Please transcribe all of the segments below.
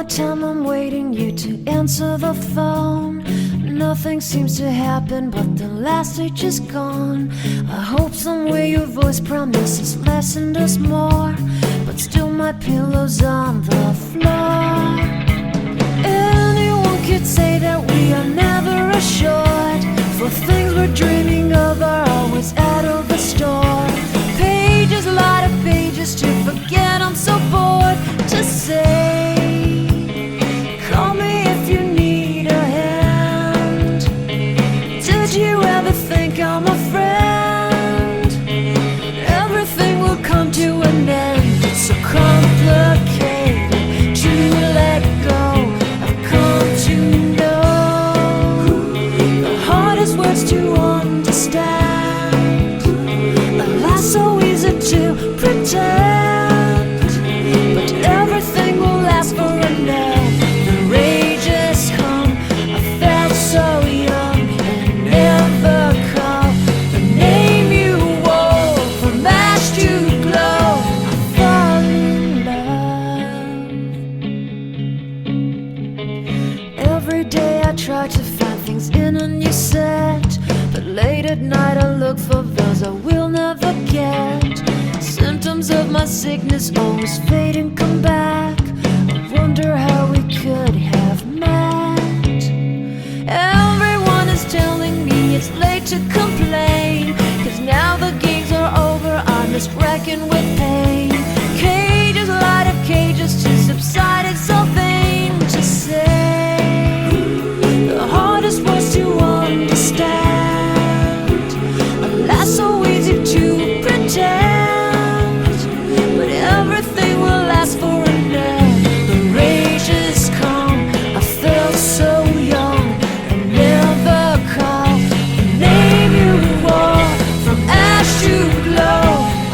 time I'm waiting you to answer the phone. Nothing seems to happen, but the last stage is gone. I hope somewhere your voice promises less and us more, but still my pillow's on the floor. Anyone could say that we are never assured, for things we're dreaming of are always out of the store. Pages, a lot of pages to forget, I'm so bored to say. Call me if you need a hand. Did you ever think I'm a friend? Everything will come to an end. It's so complicated to let go. I've come to know the hardest words to understand. Alas, so easy to pretend, but everything will last for a night. Try to find things in a new set, but late at night I look for those I will never get. Symptoms of my sickness always fade and come back. I wonder how we could have met. Everyone is telling me it's late to complain, 'cause now the games are over, I'm just wrecking with pain. Cages, light of cages to subside, it's so vain to say. The hardest words to understand. Alas, so easy to pretend, but everything will last for a night. The rage has come, I felt so young. I never call the name you wore. From ash to glow,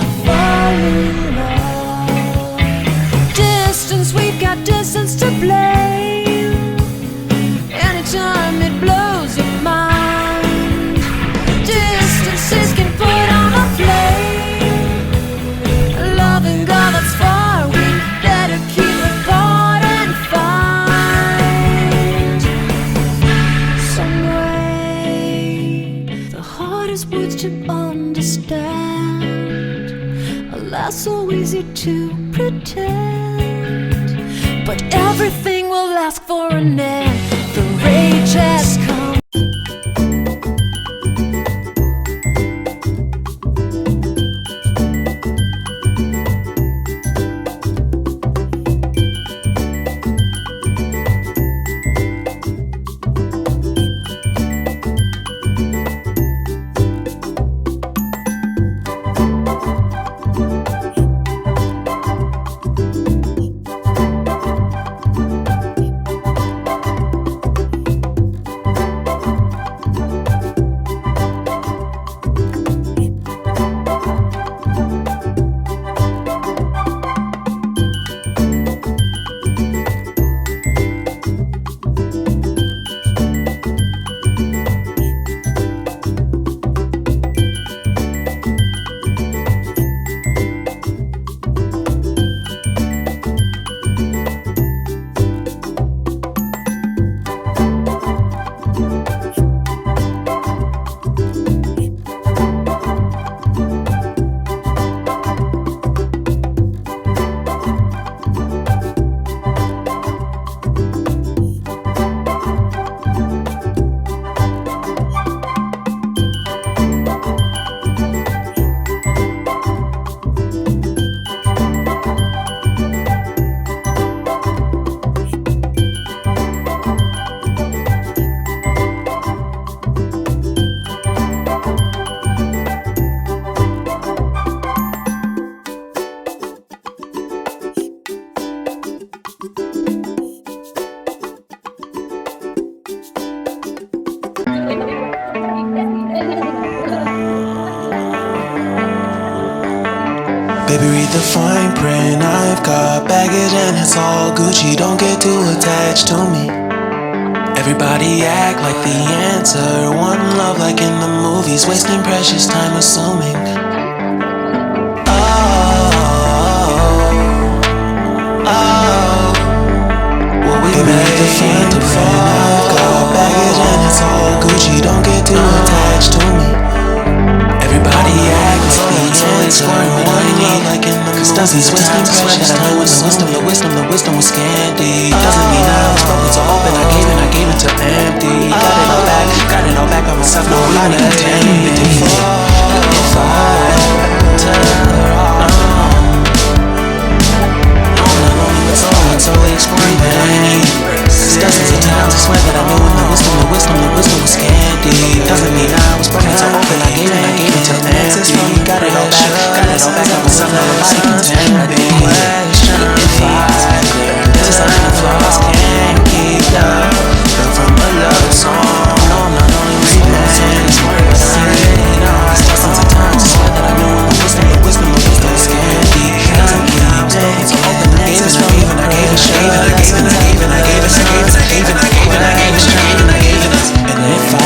I fall in love. Distance, we've got distance to blame. Anytime it blows your mind, distances can put on a flame. Loving God that's far, we better keep it apart and find some way. The hardest words to understand. Alas, so easy to pretend, but everything will last for an end. The rage has come. Baby, read the fine print. I've got baggage and it's all Gucci. Don't get too attached to me. Everybody act like the answer. One love like in the movies, wasting precious time assuming. Oh, oh, oh. dozens of times I swear that I knew the wisdom was scanty. Doesn't mean I was broken, so open. I gave it till empty. Got it all back by myself. No lie to contain me. If I turn around, it's always screaming. Cause dozens of times I swear that I knew the wisdom was scanty. Doesn't mean I was broken, so open. I gave it till empty. Got it all back by myself. No lie to contain me. If I could design the flaws, can't keep up. Built from a love song. No, I'm not only reading. Dozens of times I swear that I knew the wisdom was scanty. Doesn't mean I was broken, so open. I gave it, I gave it. And if I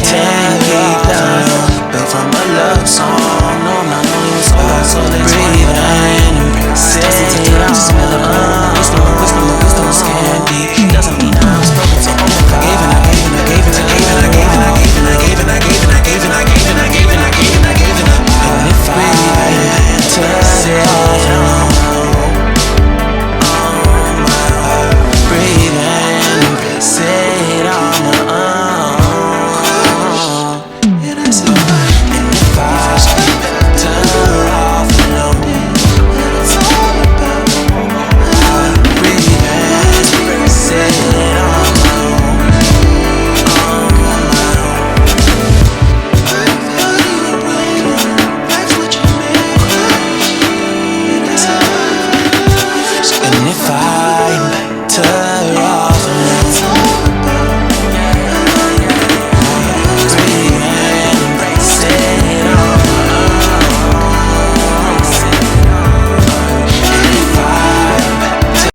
can't keep up, built from a love song. No, I'm not only breathing. Dozens of times I smell the